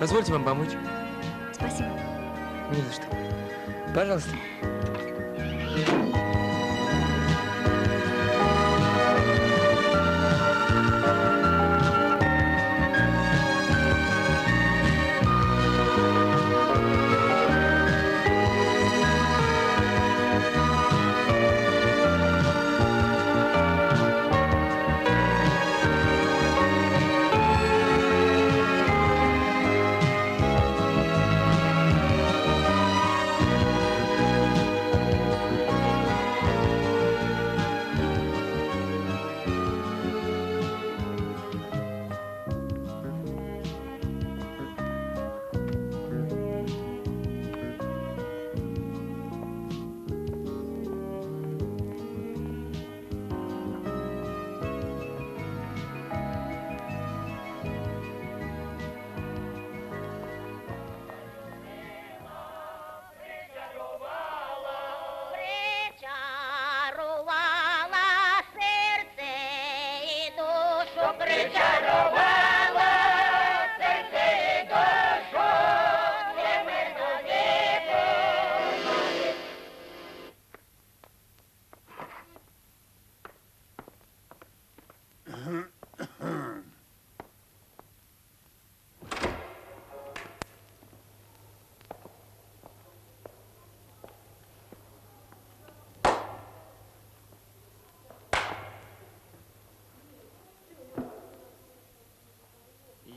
Позвольте вам помочь. Спасибо. Не за что. Пожалуйста.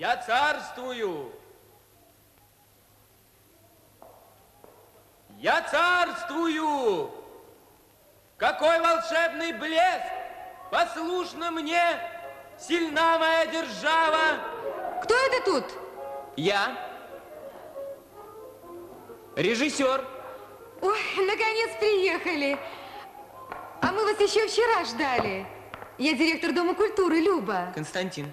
Я царствую! Я царствую! Какой волшебный блеск! Послушно мне, сильна моя держава! Кто это тут? Я. Режиссер. Ой, наконец приехали. А мы вас еще вчера ждали. Я директор Дома культуры, Люба. Константин.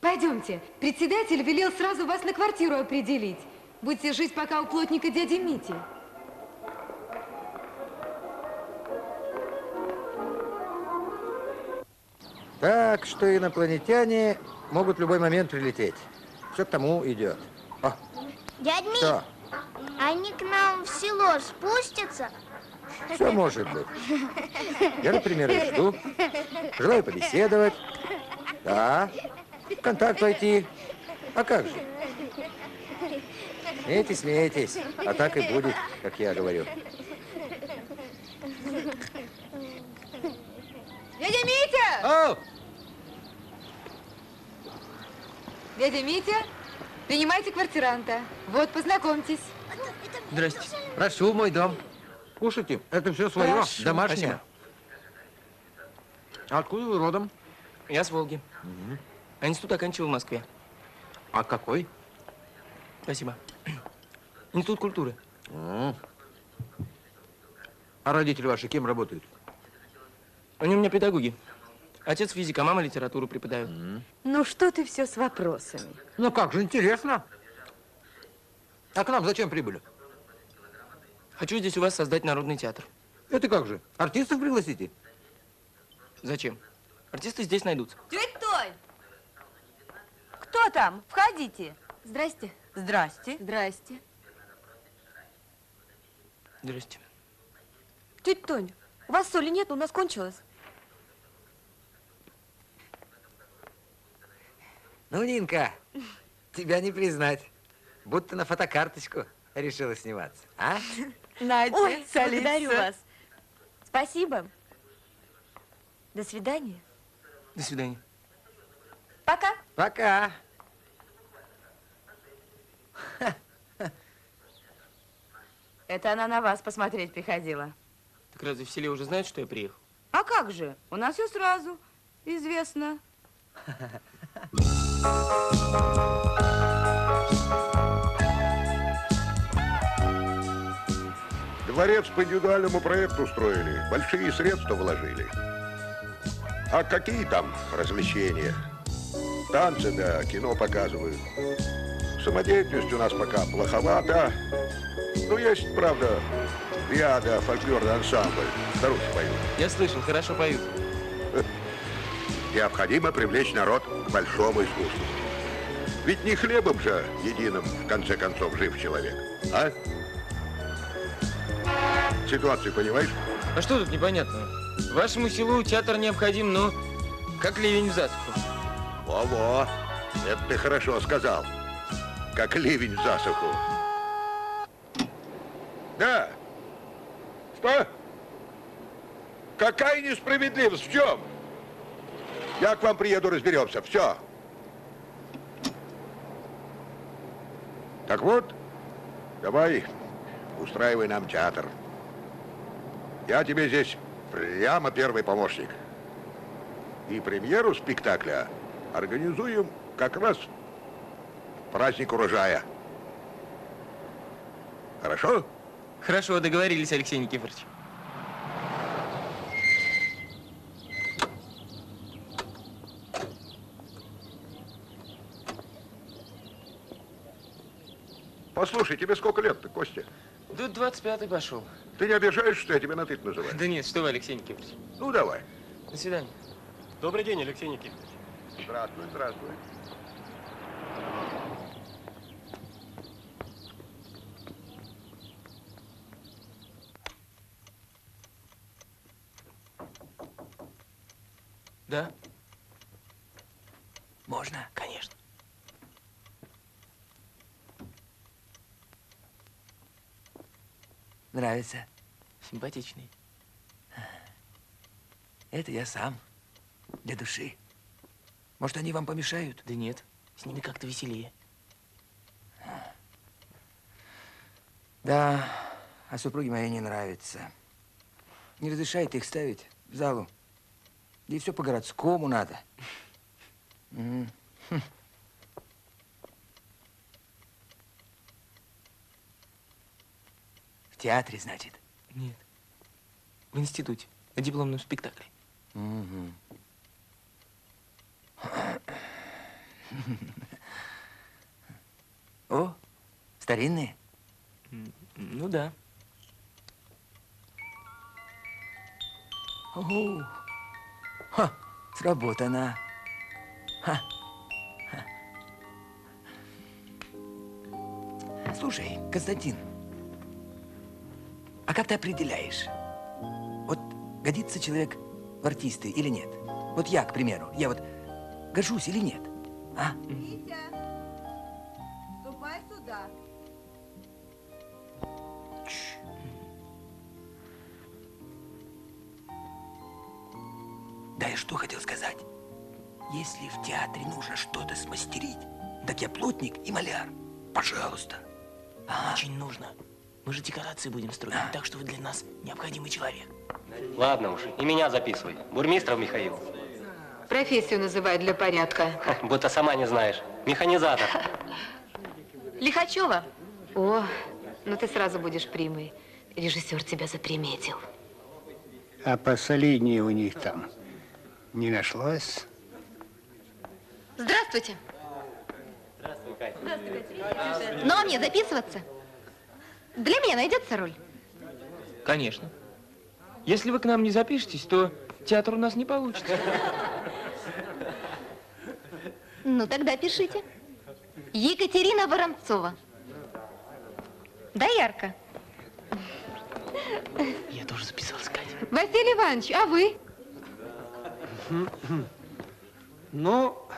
Пойдемте. Председатель велел сразу вас на квартиру определить. Будете жить пока у плотника дяди Мити. Так что инопланетяне могут в любой момент прилететь. Все к тому идет. О, Дядь Мить, что? они к нам в село спустятся? Все может быть. Я, например, их жду. Желаю побеседовать. Да. В контакт войти. А как же? Смейтесь, смейтесь. А так и будет, как я говорю. Дядя Митя! О! Дядя Митя, принимайте квартиранта. Вот, познакомьтесь. Здрасте. Прошу, мой дом. Кушайте. Это все свое, Хорошо, домашнее. А откуда вы родом? Я с Волги. А институт оканчивал в Москве. А какой? Спасибо. Институт культуры. А родители ваши кем работают? Они у меня педагоги. Отец физик, а мама литературу преподает. Ну что ты все с вопросами? Ну как же, интересно. А к нам зачем прибыли? Хочу здесь у вас создать народный театр. Это как же? Артистов пригласите? Зачем? Артисты здесь найдутся. Тетя Тонь! Кто там? Входите. Здрасте. Здрасте. Здрасте. Здрасте. Тетя Тонь, у вас соли нет, у нас кончилось. Ну, Нинка, тебя не признать. Будто на фотокарточку решила сниматься, а? Надя, Ой, благодарю вас. Спасибо. До свидания. До свидания. Пока. Пока. Это она на вас посмотреть приходила. Так разве в селе уже знают, что я приехал? А как же? У нас все сразу известно. Дворец по индивидуальному проекту строили, большие средства вложили. А какие там развлечения? Танцы да кино показывают. Самодеятельность у нас пока плоховата. Ну, есть, правда, риада, фольклорный ансамбль. Старухи поют. Я слышал, хорошо поют. Необходимо привлечь народ к большому искусству. Ведь не хлебом же единым, в конце концов, жив человек, а? Ситуацию понимаешь? А что тут непонятного? Вашему селу театр необходим, ну, как ливень в засуху. Во-во, это ты хорошо сказал. Как ливень в засуху. Да. Что? Какая несправедливость? В чем? Я к вам приеду, разберемся. Все. Так вот, давай, устраивай нам театр. Я тебе здесь прямо первый помощник. И премьеру спектакля организуем как раз в праздник урожая. Хорошо? Хорошо, договорились, Алексей Никифорович. Послушай, тебе сколько лет-то, Костя? Тут 25-й пошел. Ты не обижаешься, что я тебя на «ты» называю? Да нет, что вы, Алексей Никифорович. Ну, давай. До свидания. Добрый день, Алексей Никифорович. Здравствуй, здравствуй. Да? Можно? Конечно. Нравится? Симпатичный. Это я сам. Для души. Может, они вам помешают? Да нет, с ними как-то веселее. Да, а супруге моей не нравится. Не разрешает их ставить в залу. Ей все по-городскому надо. Мгм. В театре, значит? Нет. В институте, на дипломном спектакле. Мгм. О, старинные? Ну да. О, ха, сработано. Ха. Ха. Слушай, Константин, а как ты определяешь, вот годится человек в артисты или нет? Вот я, к примеру, я вот гожусь или нет? А? Витя, ступай сюда. Да я что хотел сказать? Если в театре нужно что-то смастерить, так я плотник и маляр. Пожалуйста. Ага. Очень нужно. Мы же декорации будем строить, так что вы для нас необходимый человек. Ладно уж, и меня записывай. Бурмистров Михаил. Профессию называют для порядка. Будто сама не знаешь. Механизатор. Лихачева. О, ну ты сразу будешь примой. Режиссер тебя заприметил. А посолиднее у них там не нашлось? Здравствуйте. Здравствуй, Катя. Ну, а мне записываться? Для меня найдется роль? Конечно. Если вы к нам не запишетесь, то театр у нас не получится. Ну, тогда пишите. Екатерина Воронцова. Да, ярко. Я тоже записался, Катя. Василий Иванович, а вы? Ну,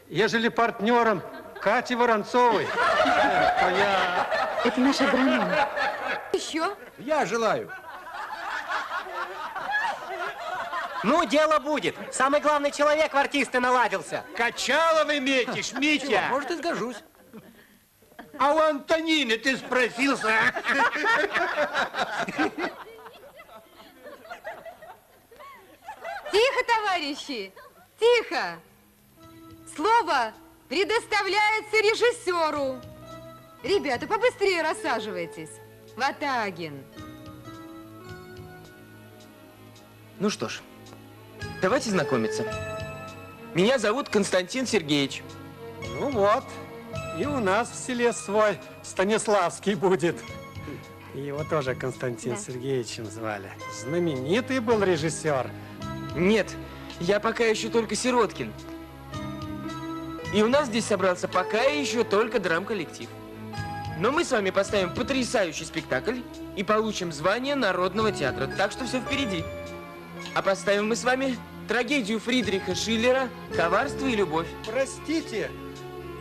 ежели партнером Кати Воронцовой, то я... Это наш агроном. Еще? Я желаю. Ну, дело будет. Самый главный человек в артисты наладился. Качаловый метишь, Митя! Может, и сгожусь. А у Антонины ты спросился? Тихо, товарищи! Тихо! Слово предоставляется режиссеру. Ребята, побыстрее рассаживайтесь. Ватагин. Ну что ж, давайте знакомиться. Меня зовут Константин Сергеевич. Ну вот, и у нас в селе свой Станиславский будет. Его тоже Константин Сергеевичем звали. Знаменитый был режиссер. Нет, я пока еще только Сироткин. И у нас здесь собрался пока еще только драм-коллектив. Но мы с вами поставим потрясающий спектакль и получим звание Народного театра. Так что все впереди. А поставим мы с вами трагедию Фридриха Шиллера «Коварство и любовь». Простите,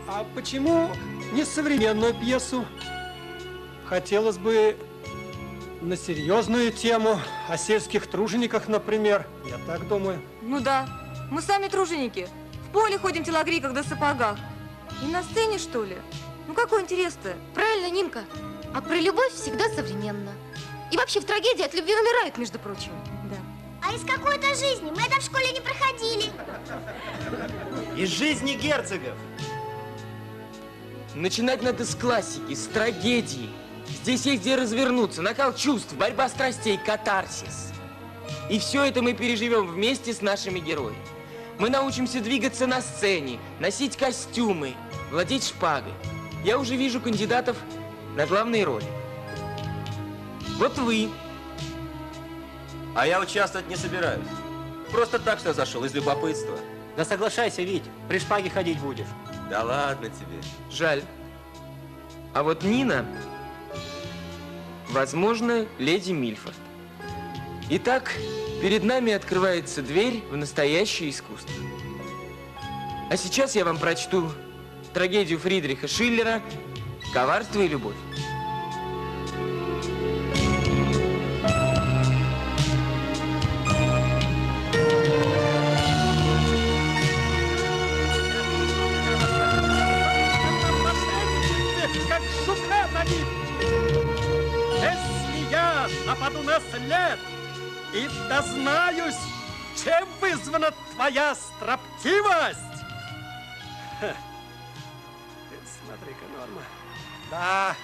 а почему не современную пьесу? Хотелось бы на серьезную тему, о сельских тружениках, например. Я так думаю. Ну да, мы сами труженики. В поле ходим в телогрейках да сапогах. И на сцене, что ли? Ну какой интерес-то? Правильно, Нинка. А про любовь всегда современно. И вообще в трагедии от любви умирают, между прочим. Да. А из какой-то жизни? Мы это в школе не проходили. Из жизни герцогов. Начинать надо с классики, с трагедии. Здесь есть где развернуться, накал чувств, борьба страстей, катарсис. И все это мы переживем вместе с нашими героями. Мы научимся двигаться на сцене, носить костюмы, владеть шпагой. Я уже вижу кандидатов на главные роли. Вот вы. А я участвовать не собираюсь. Просто так что зашел, из любопытства. Да соглашайся, Вить, при шпаге ходить будешь. Да ладно тебе. Жаль. А вот Нина, возможно, леди Мильфорд. Итак, перед нами открывается дверь в настоящее искусство. А сейчас я вам прочту трагедию Фридриха Шиллера «Коварство и любовь». Как жука на вид. Если я нападу на след и дознаюсь, чем вызвана твоя строптивость. Смотри-ка, Норма. Да.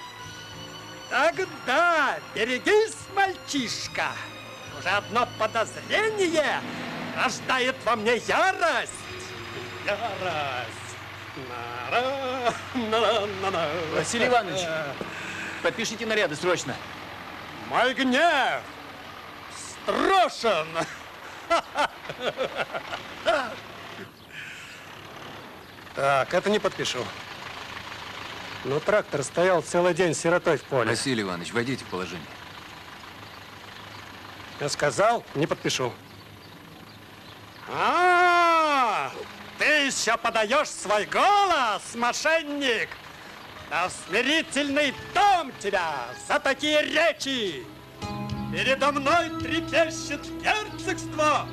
Тогда берегись, мальчишка. Уже одно подозрение рождает во мне ярость. Ярость. Василий Иванович, подпишите наряды срочно. Мой гнев страшен. Так, это не подпишу. Но трактор стоял целый день сиротой в поле. Василий Иванович, войдите в положение. Я сказал, не подпишу. Ты еще подаешь свой голос, мошенник! На смирительный дом тебя за такие речи! Передо мной трепещет герцогство!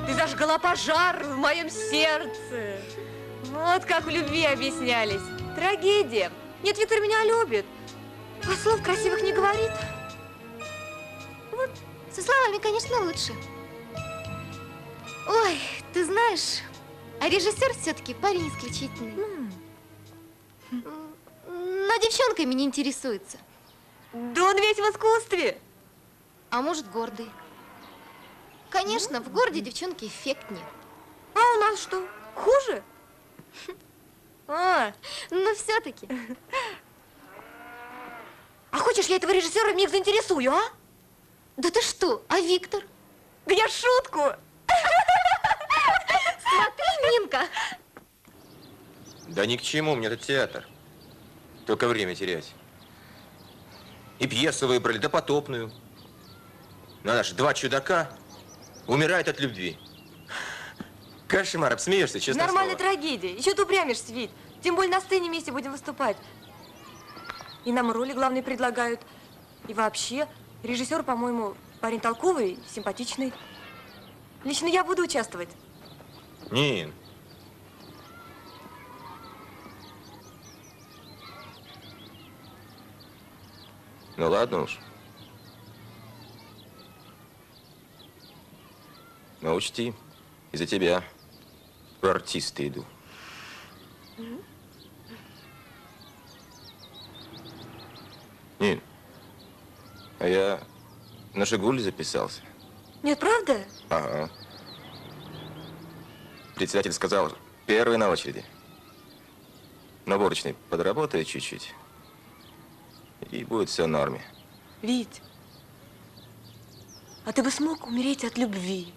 Ты зажгла пожар в моем сердце. Вот как в любви объяснялись. Трагедия. Нет, Виктор меня любит. А слов красивых не говорит. Вот, со словами, конечно, лучше. Ой, ты знаешь, а режиссер все-таки парень исключительный. Но девчонками не интересуется. Да он весь в искусстве. А может, гордый. Конечно, в городе девчонки эффектнее. А у нас что, хуже? Но все-таки. А хочешь, я этого режиссера вмиг заинтересую, а? Да ты что, а Виктор? Да я шутку. Смотри, Нинка. Да ни к чему, мне этот театр. Только время терять. И пьесу выбрали, допотопную. Надо же, два чудака умирают от любви. Кошмар, обсмеешься, честно Нормальная слово. трагедия. Еще ты упрямишься, Вить. Тем более на сцене вместе будем выступать. И нам роли главные предлагают. И вообще, режиссер, по-моему, парень толковый, симпатичный. Лично я буду участвовать. Нин. Ну ладно уж. Но учти, из-за тебя в артисты иду. Нин, а я на «Жигули» записался. Нет, правда? Ага. Председатель сказал, первый на очереди. На уборочной подработаю чуть-чуть, и будет все в норме. Вить, а ты бы смог умереть от любви?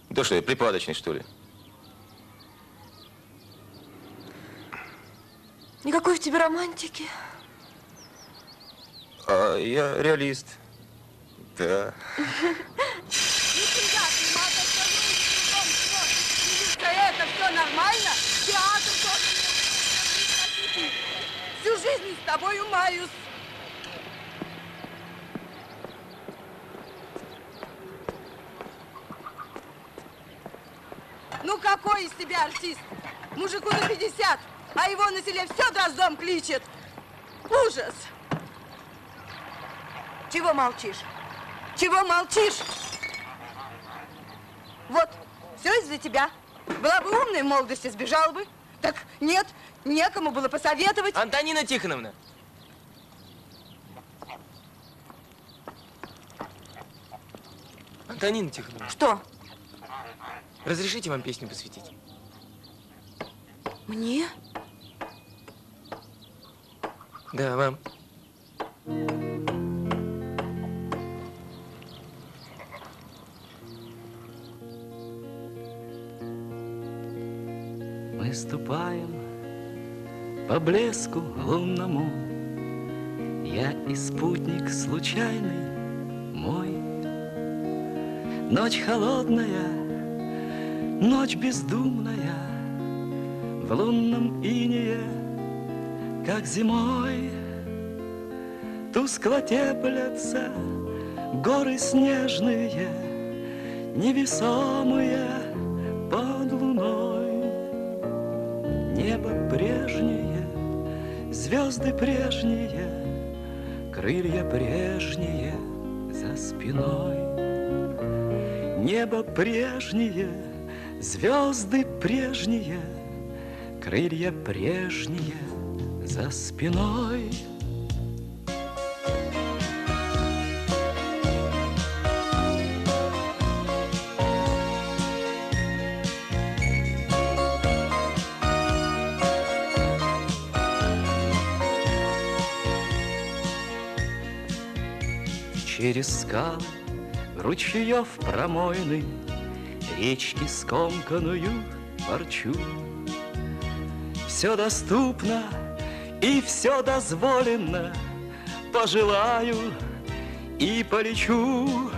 Да что, я припадочный, что ли? Никакой в тебе романтики. А я реалист. Да. Это все нормально? Театр тоже. Всю жизнь с тобою маюсь. Ну какой из тебя артист? Мужику на 50, а его на селе все дроздом кличет. Ужас! Чего молчишь? Чего молчишь? Вот, все из-за тебя. Была бы умной в молодости, сбежала бы. Так нет, некому было посоветовать. Антонина Тихоновна. Антонина Тихоновна. Что? Разрешите вам песню посвятить? Мне? Да, вам. Мы ступаем по блеску лунному, я и спутник случайный мой. Ночь холодная, ночь бездумная, в лунном инее, как зимой. Тускло теплятся горы снежные, невесомые под луной. Небо прежнее, звезды прежние, крылья прежние за спиной. Небо прежнее, звезды прежние, крылья прежние за спиной. Через скалы ручьев промойный, речки скомканную порчу. Все доступно и все дозволено, пожелаю и полечу.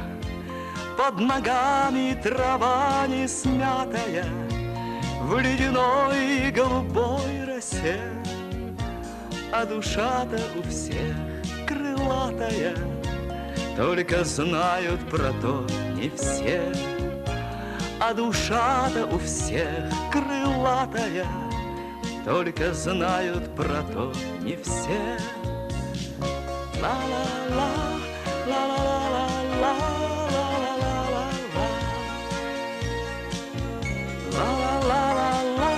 Под ногами трава не смятая, в ледяной голубой росе, а душа-то у всех крылатая, только знают про то не все. А душа-то у всех крылатая, только знают про то не все. Ла-ла-ла, ла-ла-ла-ла-ла, ла-ла-ла-ла-ла, ла-ла-ла-ла-ла,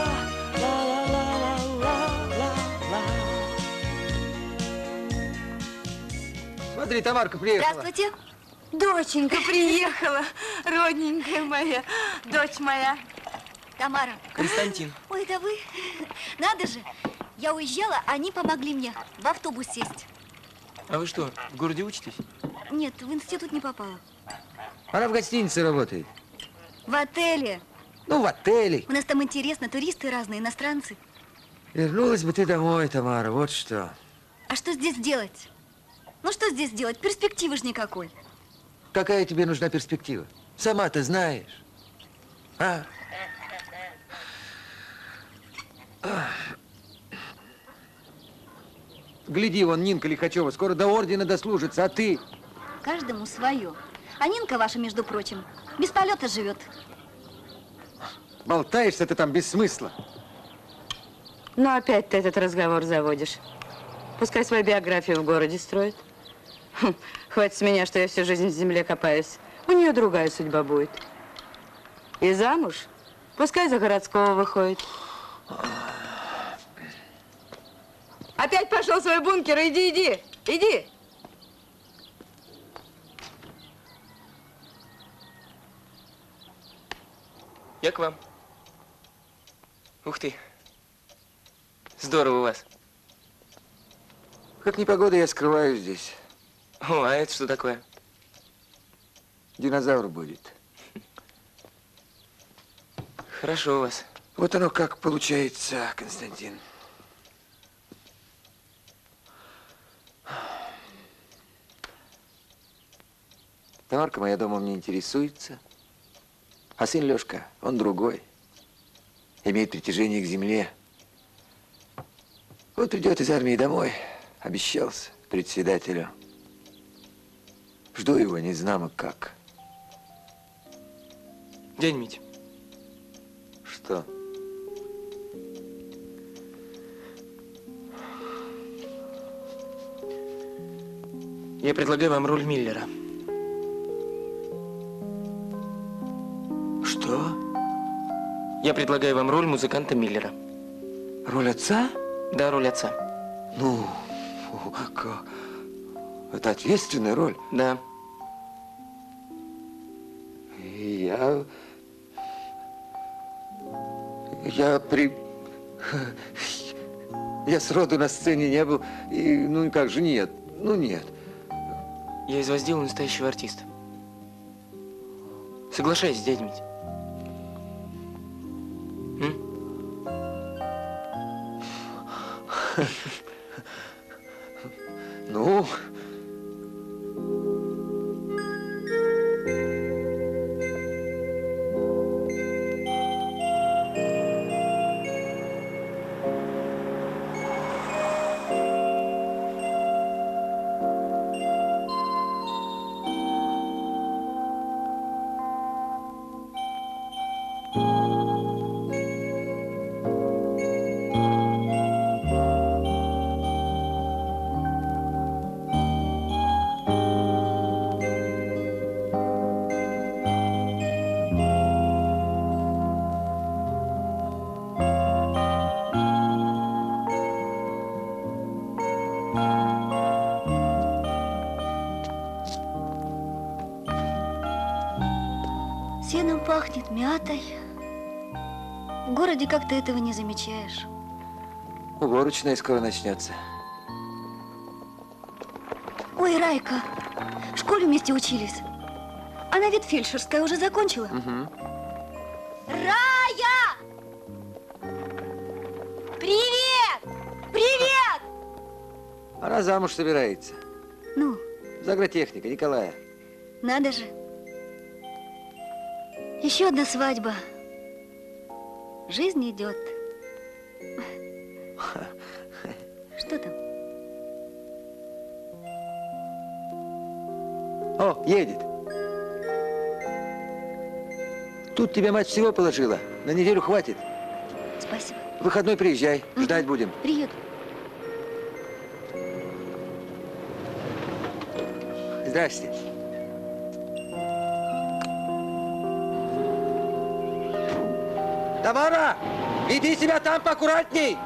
ла-ла-ла-ла-ла-ла. Смотри, Тамарка приехала. Здравствуйте. Доченька приехала, родненькая моя, дочь моя. Тамара. Константин. Ой, это вы? Надо же. Я уезжала, они помогли мне в автобус сесть. А вы что, в городе учитесь? Нет, в институт не попала. Она в гостинице работает. В отеле. Ну, в отеле. У нас там интересно, туристы разные, иностранцы. Вернулась бы ты домой, Тамара, вот что. А что здесь делать? Ну, что здесь делать? Перспективы ж никакой. Какая тебе нужна перспектива? Сама-то знаешь. А? Гляди, вон Нинка Лихачева скоро до ордена дослужится, а ты? Каждому свое. А Нинка ваша, между прочим, без полета живет. Болтаешься ты там без смысла. Ну, опять ты этот разговор заводишь. Пускай свою биографию в городе строит. Хватит с меня, что я всю жизнь в земле копаюсь. У нее другая судьба будет. И замуж пускай за городского выходит. Опять пошел в свой бункер, иди. Я к вам. Ух ты. Здорово у вас. Как непогода, я скрываюсь здесь. О, а это что такое? Динозавр будет. Хорошо у вас. Вот оно как получается, Константин. Тамарка моя домом не интересуется. А сын Лёшка, он другой. Имеет притяжение к земле. Вот придет из армии домой. Обещался председателю. Жду его, не знамо как. Дядя Митя. Что? Я предлагаю вам роль Миллера. Что? Я предлагаю вам роль музыканта Миллера. Роль отца? Да, роль отца. Ну, это ответственная роль. Да. Я сроду на сцене не был. И, ну как же, нет. Ну нет. Я из вас сделаю настоящего артиста. Соглашайся, дядя Митя. Ну... Сеном пахнет, мятой. В городе как ты этого не замечаешь. Уборочная скоро начнется. Ой, Райка, в школе вместе учились. Она ведь фельдшерская уже закончила. Угу. Рая! Привет! Привет! Она замуж собирается. Ну? За агротехника Николая. Надо же. Еще одна свадьба. Жизнь идет. Что там? О, едет. Тут тебе мать всего положила. На неделю хватит. Спасибо. В выходной приезжай. Ждать будем. Приеду. Здрасте. Тамара, веди себя там поаккуратней.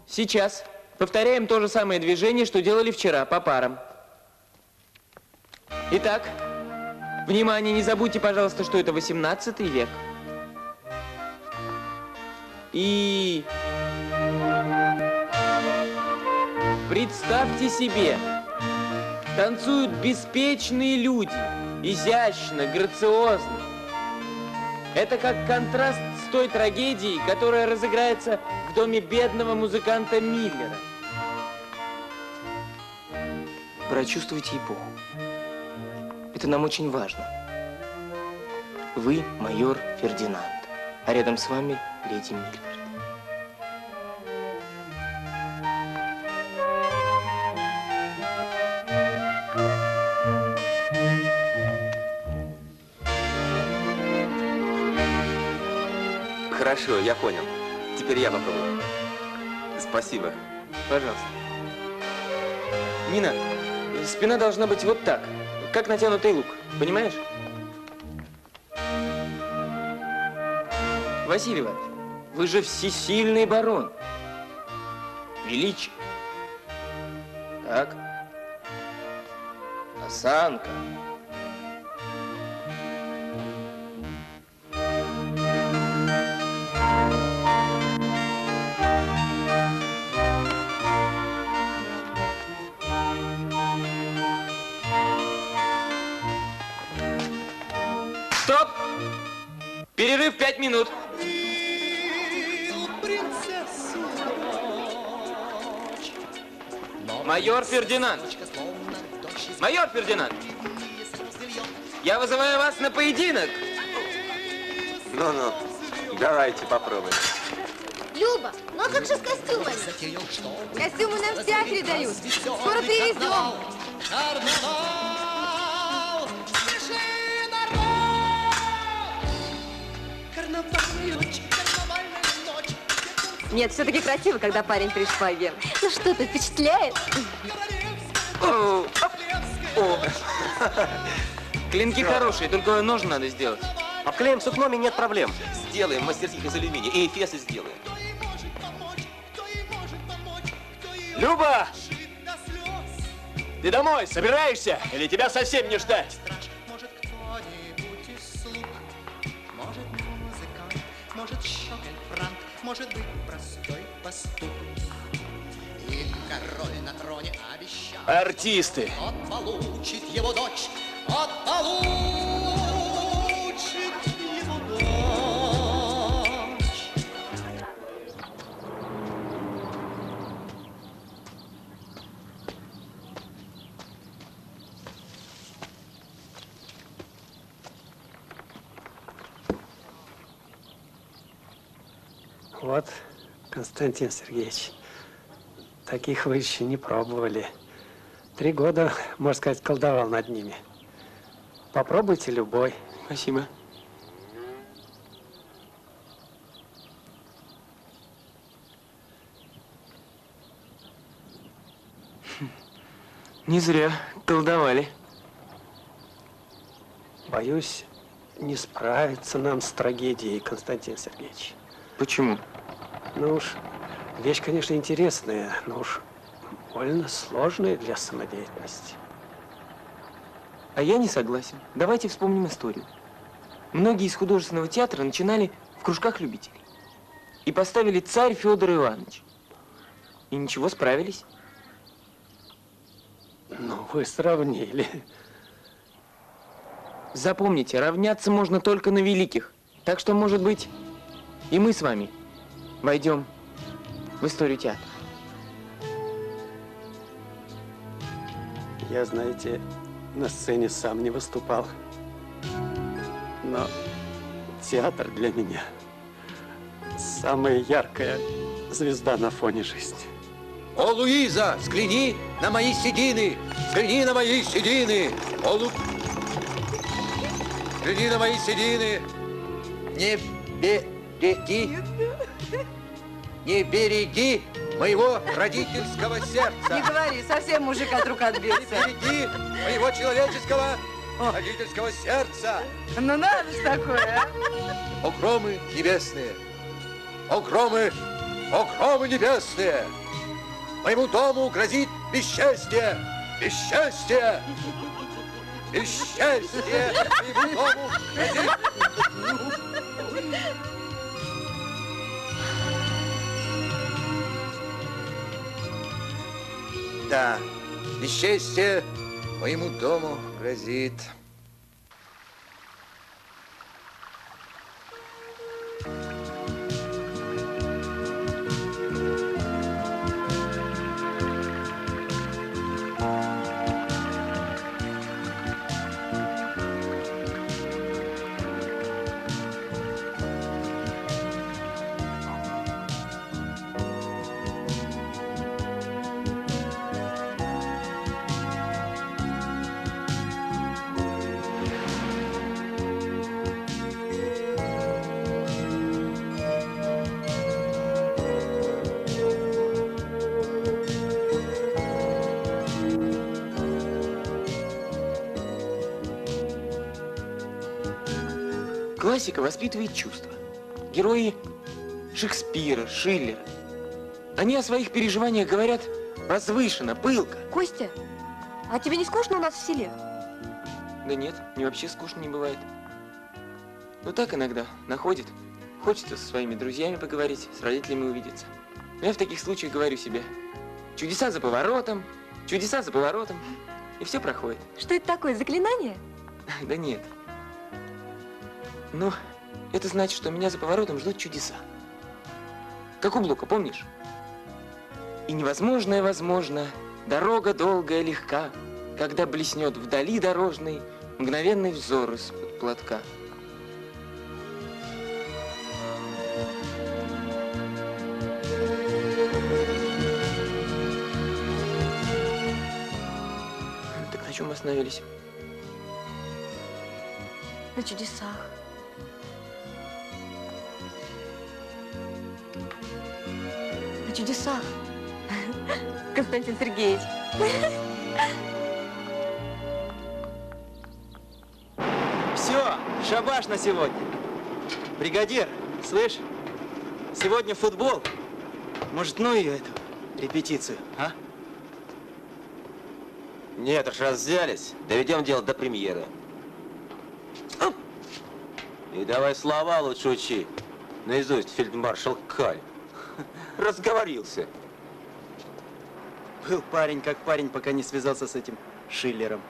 Сейчас. Повторяем то же самое движение, что делали вчера, по парам. Итак, внимание, не забудьте, пожалуйста, что это 18 век. И... представьте себе, танцуют беспечные люди, изящно, грациозно. Это как контраст с той трагедией, которая разыграется в доме бедного музыканта Миллера. Прочувствуйте эпоху. Это нам очень важно. Вы майор Фердинанд, а рядом с вами леди Миллер. Хорошо, я понял. Теперь я попробую. Спасибо. Пожалуйста. Нина, спина должна быть вот так, как натянутый лук. Понимаешь? Василий Иванович, вы же всесильный барон. Величие. Так. Осанка. Стоп! Перерыв 5 минут. Майор Фердинанд. Майор Фердинанд. Я вызываю вас на поединок. Ну-ну, давайте попробуем. Люба, ну а как же с костюмами? Костюмы нам в театре дают. Скоро привезем. Нет, все-таки красиво, когда парень при шпаге. Ну что ты, впечатляет? Клинки хорошие, только нож надо сделать. Обклеим сукном и нет проблем. Сделаем мастерских из алюминия и эфесы сделаем. Люба! Ты домой собираешься? Или тебя совсем не ждать? Может, щеголь франк, может быть, простой пастух. И король на троне обещал, Артисты! он получит его дочь, он получит его дочь. Вот, Константин Сергеевич, таких вы еще не пробовали. 3 года, можно сказать, колдовал над ними. Попробуйте любой. Спасибо. Не зря колдовали. Боюсь, не справиться нам с трагедией, Константин Сергеевич. Почему? Ну уж, вещь, конечно, интересная, но уж больно сложная для самодеятельности. А я не согласен. Давайте вспомним историю. Многие из художественного театра начинали в кружках любителей. И поставили «Царь Федор Иванович». И ничего, справились. Ну, вы сравнили. Запомните, равняться можно только на великих. Так что, может быть, и мы с вами войдем в историю театра. Я, знаете, на сцене сам не выступал. Но театр для меня самая яркая звезда на фоне жизни. О, Луиза, взгляни на мои седины! Взгляни на мои седины! О, взгляни на мои седины! Не береги! Не береги моего родительского сердца! Не говори, совсем мужик от рук отбился. Не береги моего человеческого родительского сердца! Ну надо ж такое, а? О, громы небесные! О, громы небесные! Моему дому грозит бесчестье! Бесчестье! Бесчестье! Моему дому грозит... Да, бесчестье моему дому грозит. Классика воспитывает чувства. Герои Шекспира, Шиллера. Они о своих переживаниях говорят возвышенно, пылко. Костя, а тебе не скучно у нас в селе? Да нет, мне вообще скучно не бывает. Ну так иногда находит. Хочется со своими друзьями поговорить, с родителями увидеться. Но я в таких случаях говорю себе: чудеса за поворотом, чудеса за поворотом. И все проходит. Что это такое, заклинание? Да нет. Ну, это значит, что меня за поворотом ждут чудеса. Как у Блока, помнишь? И невозможное возможно, дорога долгая легка, когда блеснет вдали дорожной Мгновенный взор из-под платка. Так на чем мы остановились? На чудесах. На чудесах. Константин Сергеевич. Все, шабаш на сегодня. Бригадир, слышь, сегодня футбол. Может, ну ее эту репетицию, а? Нет, уж раз взялись, доведем дело до премьеры. И давай слова лучше учи. Наизусть фельдмаршал Каль. Разговорился. Был парень как парень, пока не связался с этим Шиллером.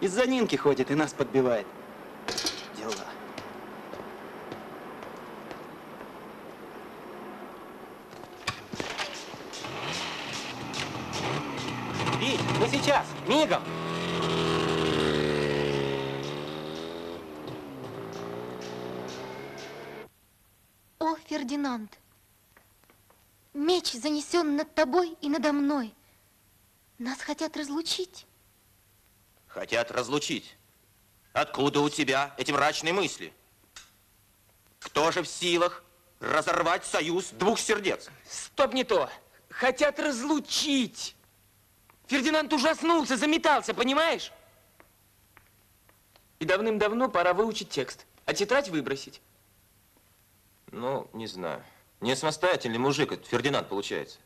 Из-за Нинки ходит и нас подбивает. Дела. Вить, ну сейчас, мигом! О, Фердинанд, меч занесен над тобой и надо мной. Нас хотят разлучить. Хотят разлучить. Откуда у тебя эти мрачные мысли? Кто же в силах разорвать союз двух сердец? Стоп, не то. Хотят разлучить. Фердинанд ужаснулся, заметался, понимаешь? И давным-давно пора выучить текст, а тетрадь выбросить. Ну, не знаю. Не самостоятельный мужик этот Фердинанд получается.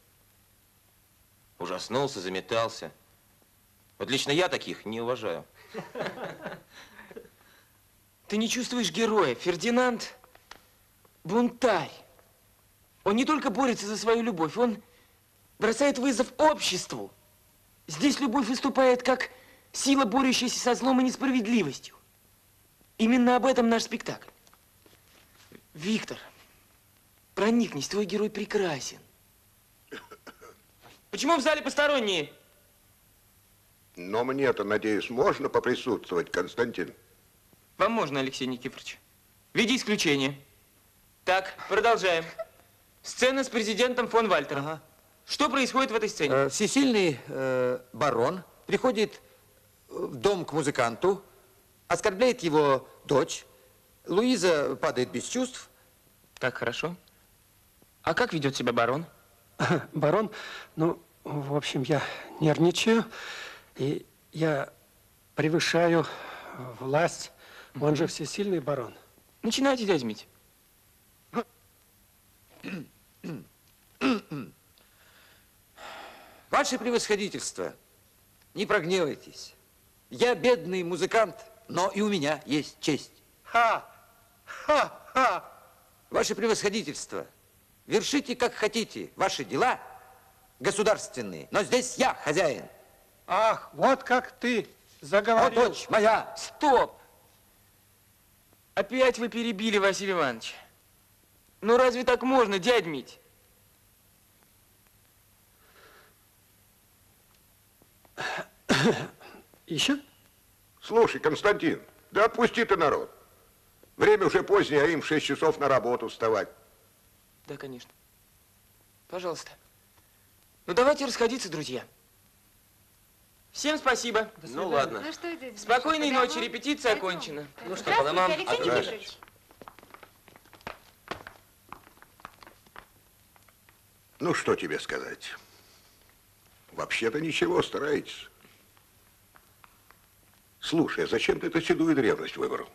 Ужаснулся, заметался. Вот лично я таких не уважаю. Ты не чувствуешь героя. Фердинанд бунтарь. Он не только борется за свою любовь, он бросает вызов обществу. Здесь любовь выступает как сила, борющаяся со злом и несправедливостью. Именно об этом наш спектакль. Виктор, проникнись, твой герой прекрасен. Почему в зале посторонние? Но мне-то, надеюсь, можно поприсутствовать, Константин? Вам можно, Алексей Никифорович. В виде исключения. Так, продолжаем. Сцена с президентом фон Вальтером. Ага. Что происходит в этой сцене? Всесильный барон приходит в дом к музыканту, оскорбляет его дочь. Луиза падает без чувств. Так, хорошо. А как ведет себя барон? Барон, ну, в общем, я нервничаю, и я превышаю власть. Он же всесильный барон. Начинайте, дядя Митя. Ваше превосходительство, не прогневайтесь. Я бедный музыкант, но и у меня есть честь. Ха-ха-ха! Ваше превосходительство, вершите как хотите ваши дела государственные, но здесь я хозяин. Ах, вот как ты заговорил. О, дочь моя! Стоп! Опять вы перебили Василия Ивановича. Ну разве так можно, дядь Мить? Еще? Слушай, Константин, да отпусти ты народ. Время уже позднее, а им в 6 часов на работу вставать. Да, конечно. Пожалуйста. Ну, давайте расходиться, друзья. Всем спасибо. Ну, ладно. Ну что, дядя? Спокойной ночи, репетиция окончена. Ну что, по домам? Алексей Никифорович. Ну, что тебе сказать? Вообще-то ничего, старайтесь. Слушай, а зачем ты эту седую древность выбрал?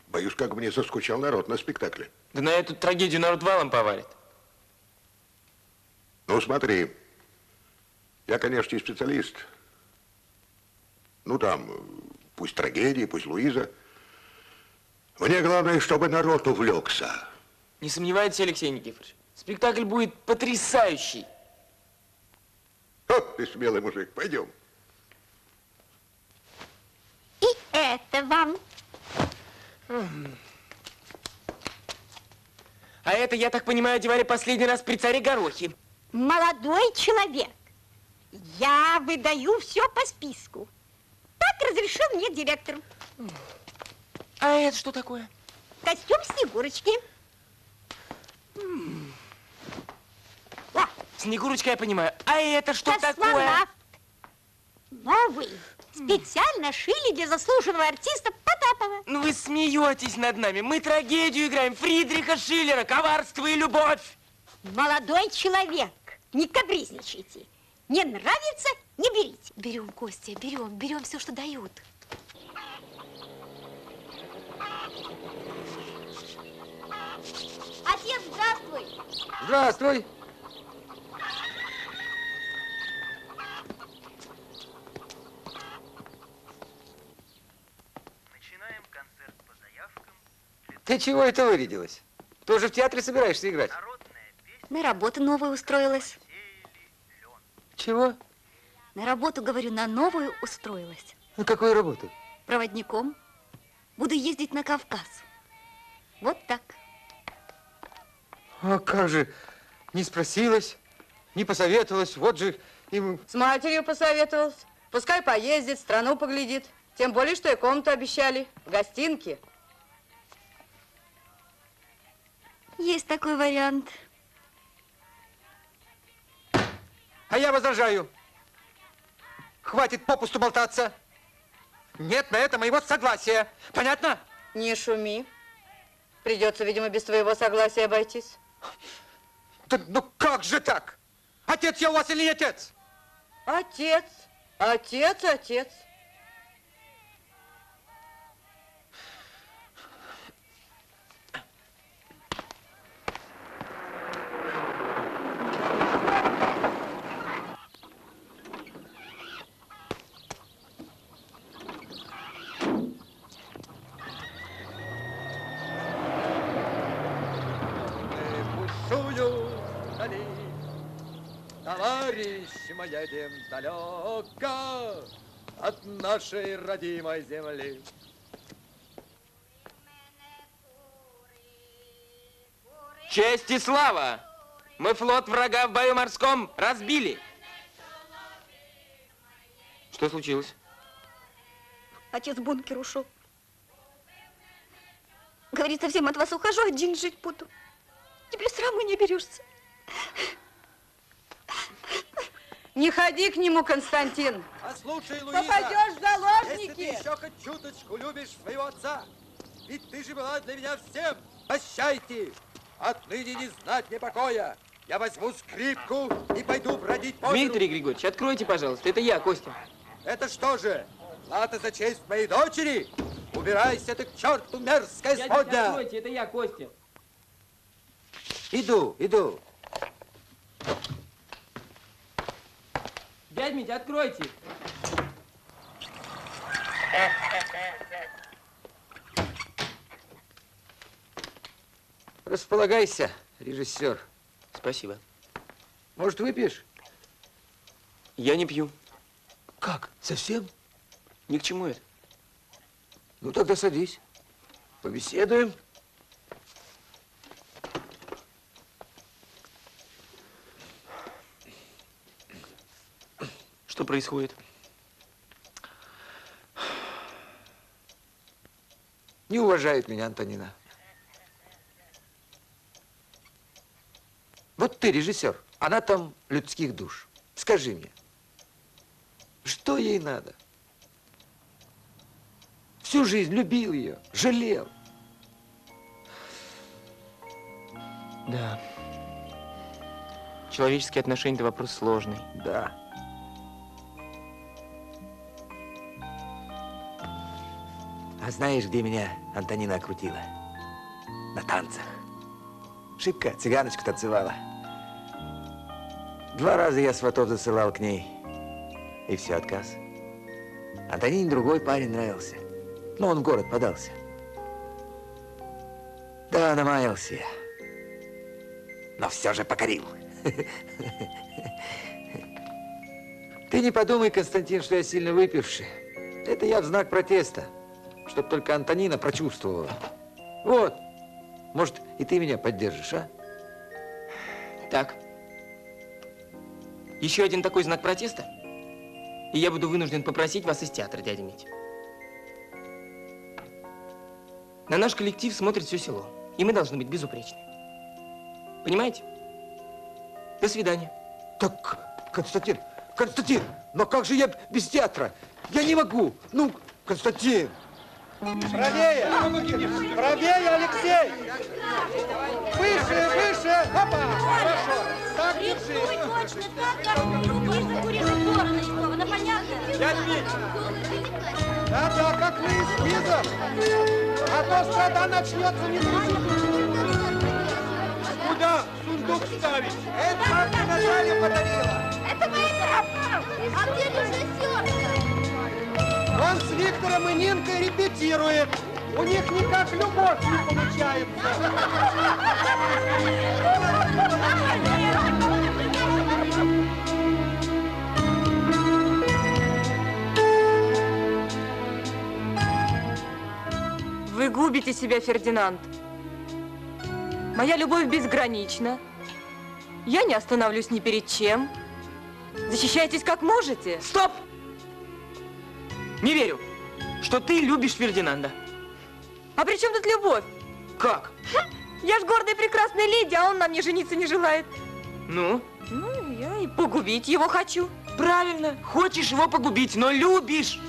Боюсь, как бы мне заскучал народ на спектакле. Да на эту трагедию народ валом повалит. Ну, смотри. Я, конечно, и специалист. Ну, там, пусть трагедия, пусть Луиза. Мне главное, чтобы народ увлекся. Не сомневайтесь, Алексей Никифорович. Спектакль будет потрясающий. О, ты смелый мужик, пойдем. И это вам. А это, я так понимаю, одевали последний раз при царе Горохе. Молодой человек, я выдаю все по списку. Так разрешил мне директор. А это что такое? Костюм Снегурочки. Снегурочка, я понимаю. А это что такое? Космонавт. Новый. Специально шили для заслуженного артиста Потапова. Ну вы смеетесь над нами. Мы трагедию играем Фридриха Шиллера «Коварство и любовь». Молодой человек, не капризничайте. Не нравится, не берите. Берем, Костя, берем все, что дают. Отец, здравствуй. Здравствуй. Ты чего это вырядилась? Тоже в театре собираешься играть? На работу новую устроилась. Чего? На работу, говорю, на новую устроилась. На какую работу? Проводником. Буду ездить на Кавказ. Вот так. А как же? Не спросилась, не посоветовалась. Вот же им... С матерью посоветовалась. Пускай поездит, страну поглядит. Тем более, что и комнату обещали. В гостинке. Есть такой вариант. А я возражаю. Хватит попусту болтаться. Нет на это моего согласия. Понятно? Не шуми. Придется, видимо, без твоего согласия обойтись. Да, ну как же так? Отец я у вас или не отец? Отец. Отец. Товарищи, мы едем далеко от нашей родимой земли. Честь и слава! Мы флот врага в бою морском разбили. Что случилось? Отец в бункер ушел. Говорит, совсем от вас ухожу, один жить буду. Теперь сраму не берешься. Не ходи к нему, Константин. Послушай, Луиза, попадешь в заложники. Если ты еще хоть чуточку любишь своего отца, ведь ты же была для меня всем. Прощайте. Отныне не знать мне покоя. Я возьму скрипку и пойду бродить по миру. Дмитрий Григорьевич, откройте, пожалуйста. Это я, Костя. Это что же? Плата за честь моей дочери? Убирайся ты к черту, мерзкая сводня. Откройте, это я, Костя. Иду. Дядь Митя, откройте. Располагайся, режиссер. Спасибо. Может, выпьешь? Я не пью. Как? Совсем? Ни к чему это. Ну, тогда садись. Побеседуем. Что происходит? Не уважает меня Антонина. Вот ты режиссер, она там людских душ. Скажи мне, что ей надо? Всю жизнь любил ее, жалел. Да. Человеческие отношения – это вопрос сложный. Да. А знаешь, где меня Антонина окрутила? На танцах. Шибко цыганочку танцевала. 2 раза я сватов засылал к ней. И все, отказ. Антонине другой парень нравился. Но он в город подался. Да, намаялся я. Но все же покорил. Ты не подумай, Константин, что я сильно выпивший. Это я в знак протеста. Чтоб только Антонина прочувствовала. Вот. Может, и ты меня поддержишь, а? Так. Еще один такой знак протеста, и я буду вынужден попросить вас из театра, дядя Митя. На наш коллектив смотрит все село. И мы должны быть безупречны. Понимаете? До свидания. Так, Константин, но как же я без театра? Я не могу. Ну, Константин. Правее! Правее, Алексей! Выше, выше! Опа! Хорошо! Так, держи! Точно так, как ниже режиссера нарисовано, понятно? Да-да, как мы эскизом! А то страда начнется не слышно! Куда сундук ставить? Это бабка Наталья подарила! Это моя бабка! А где режиссер? Он с Виктором и Нинкой репетирует. У них никак любовь не получается. Вы губите себя, Фердинанд. Моя любовь безгранична. Я не остановлюсь ни перед чем. Защищайтесь как можете. Стоп! Не верю, что ты любишь Фердинанда. А при чем тут любовь? Как? Я ж гордая прекрасная леди, а он на мне жениться не желает. Ну? Ну, я и погубить его хочу. Правильно, хочешь его погубить, но любишь.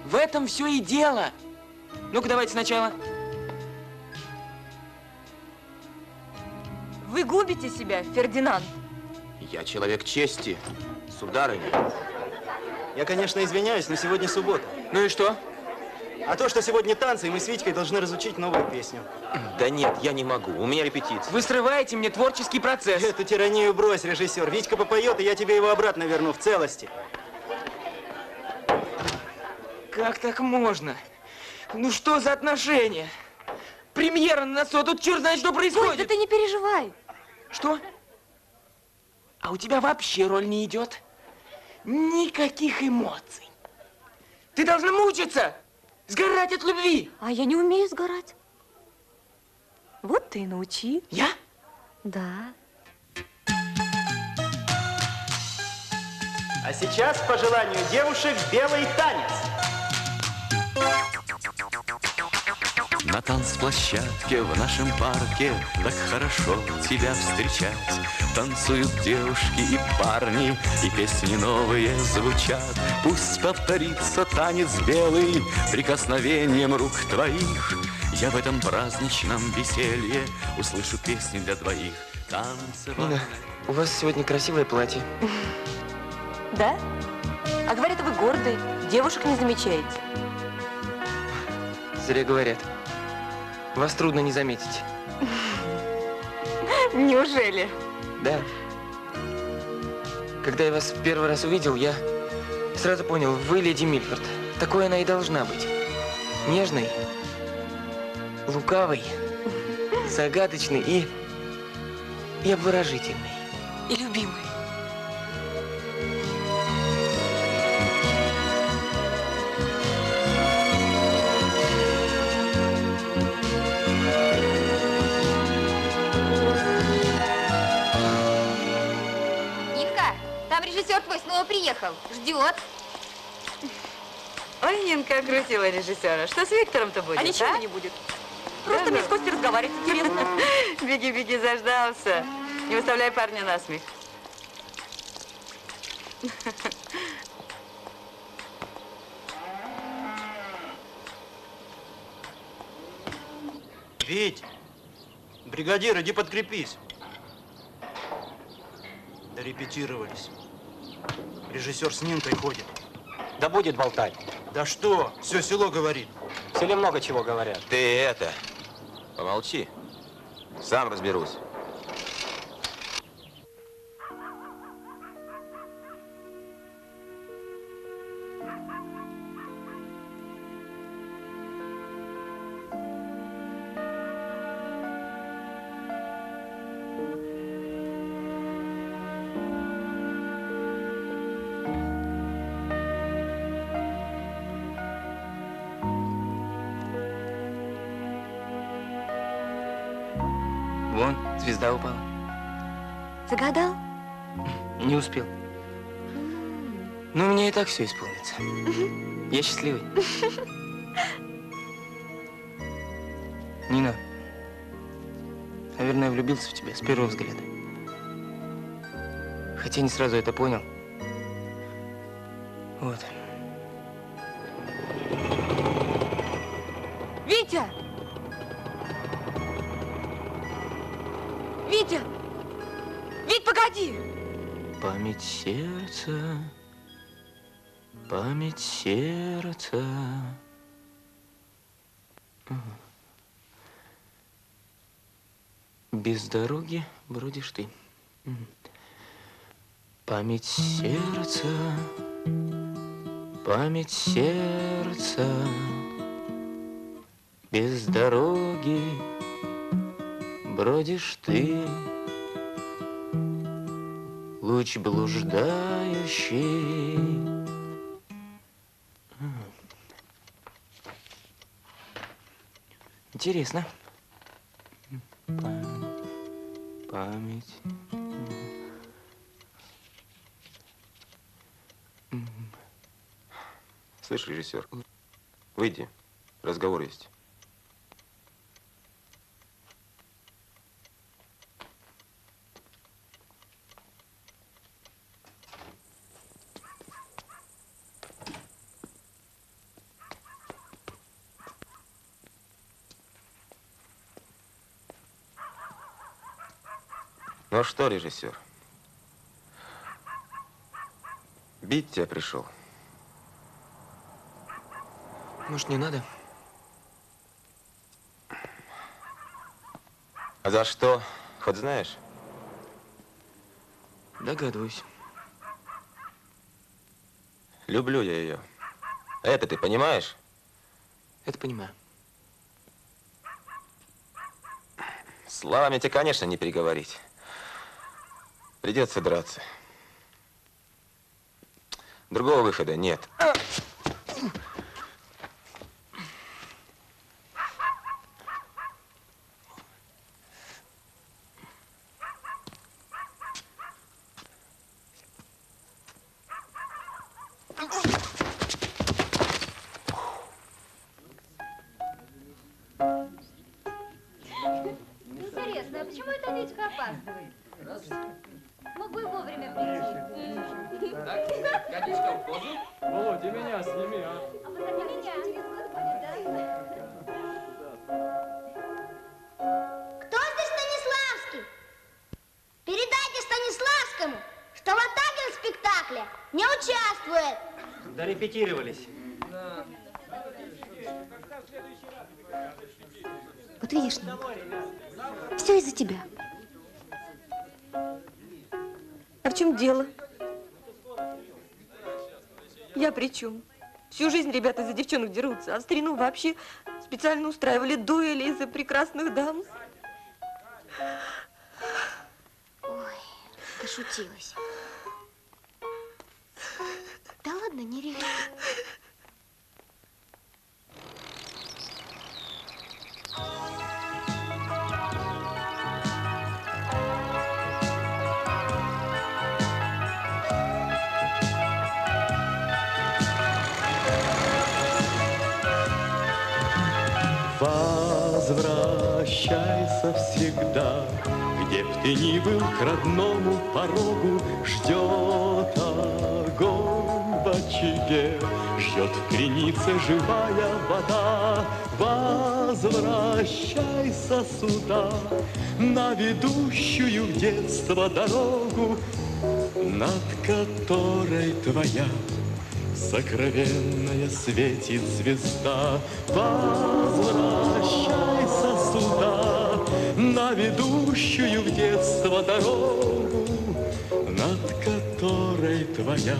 В этом все и дело. Ну-ка, давайте сначала. Вы губите себя, Фердинанд. Я человек чести, сударыня. Я, конечно, извиняюсь, но сегодня суббота. Ну и что? А то, что сегодня танцы, и мы с Витькой должны разучить новую песню. Да нет, я не могу, у меня репетиция. Вы срываете мне творческий процесс. Эту тиранию брось, режиссер. Витька попоет, и я тебе его обратно верну в целости. Как так можно? Ну что за отношения? Премьера на носу, а тут черт знает, что происходит. Ой, да ты не переживай. Что? А у тебя вообще роль не идет? Никаких эмоций. Ты должна мучиться, сгорать от любви. А я не умею сгорать. Вот ты и научи. Я? Да. А сейчас, по желанию девушек, белый танец. На танцплощадке в нашем парке так хорошо тебя встречать. Танцуют девушки и парни, и песни новые звучат. Пусть повторится танец белый прикосновением рук твоих. Я в этом праздничном веселье услышу песни для двоих. Танцевать. Нина, у вас сегодня красивое платье. Да? А говорят, вы гордый, девушек не замечаете. Зря говорят. Вас трудно не заметить. Неужели? Да. Когда я вас первый раз увидел, я сразу понял, вы леди Мильфорд. Такой она и должна быть. Нежной, лукавой, загадочной и обворожительной. И любимой. Режиссер твой снова приехал. Ждет. Ой, Нинка окрутила режиссера. Что с Виктором-то будет, А ничего не будет. Просто мне с Костей разговаривать интересно. Беги, беги, заждался. Не выставляй парня на смех. Вить, бригадир, иди подкрепись. Дорепетировались. Режиссер с Нинкой ходит. Да будет болтать. Да что? Все село говорит. В селе много чего говорят. Ты это, помолчи. Сам разберусь. Вон, звезда упала. Загадал? Не успел. Но у меня и так все исполнится. Я счастливый. Нина, наверное, влюбился в тебя с первого взгляда. Хотя не сразу это понял. Вот. Витя! Витя! Вить, погоди! Память сердца, память сердца. Без дороги бродишь ты. Память сердца, память сердца. Без дороги бродишь ты. Луч блуждающий. Интересно. Память. Слышь, режиссер, выйди, разговор есть. Ну что, режиссер, бить тебя пришел? Может, не надо? А за что? Хоть знаешь? Догадываюсь. Люблю я ее. Это ты понимаешь? Это понимаю. Словами тебе, конечно, не переговорить. Придется драться. Другого выхода нет. Интересно, а почему это Витька опаздывает? Мог бы и вовремя прийти. Так, Катечка, в позу. Володя, меня сними, а? А потом меня через год будет, да? Кто здесь Станиславский? Передайте Станиславскому, что Латакин в спектакле не участвует. Дорепетировались. Вот видишь, Нина, все из-за тебя. А в чем дело? Я при чем? Всю жизнь ребята из-за девчонок дерутся, а в старину вообще специально устраивали дуэли из-за прекрасных дам. Ой, пошутилась. Да ладно, не реви. Возвращайся всегда, где б ты ни был, к родному порогу. Ждет огонь в очаге, ждет в кринице живая вода. Возвращайся сюда, на ведущую в детство дорогу, над которой твоя сокровенная светит звезда. Возвращайся сюда, на ведущую в детство дорогу, над которой твоя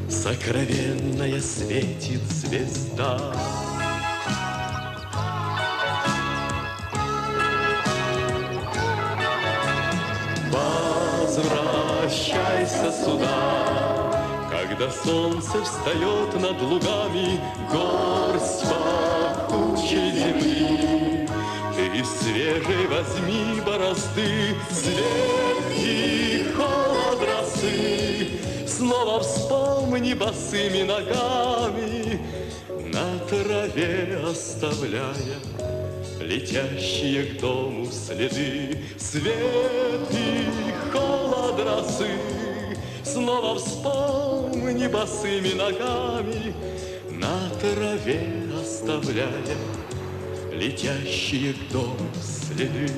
сокровенная светит звезда. Возвращайся сюда, когда солнце встает над лугами, горсть пахучей земли. Ты свежей возьми борозды, свет и холод росы. Снова вспомни босыми ногами, на траве оставляя летящие к дому следы, свет и холод росы. Снова вспомни босыми ногами, на траве оставляя летящие к дому следы.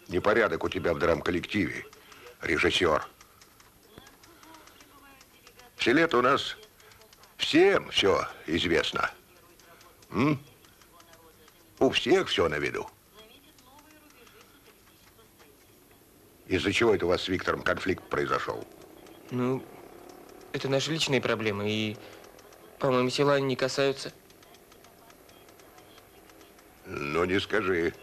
Непорядок у тебя в драм-коллективе, режиссер. В селе-то у нас всем все известно. У всех все на виду. Из-за чего это у вас с Виктором конфликт произошел? Ну, это наши личные проблемы, и, по-моему, села они не касаются. Ну, не скажи.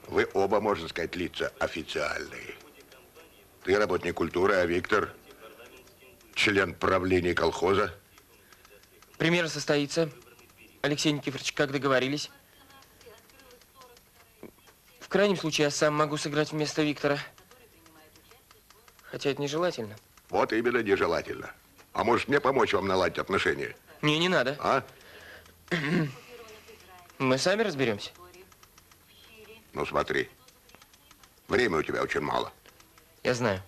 Вы оба, можно сказать, лица официальные. Ты работник культуры, а Виктор член правления колхоза. Пример состоится. Алексей Никифорович, как договорились. В крайнем случае, я сам могу сыграть вместо Виктора. Хотя это нежелательно. Вот именно нежелательно. А может, мне помочь вам наладить отношения? Не надо. А? Мы сами разберемся. Ну, смотри. Времени у тебя очень мало. Я знаю.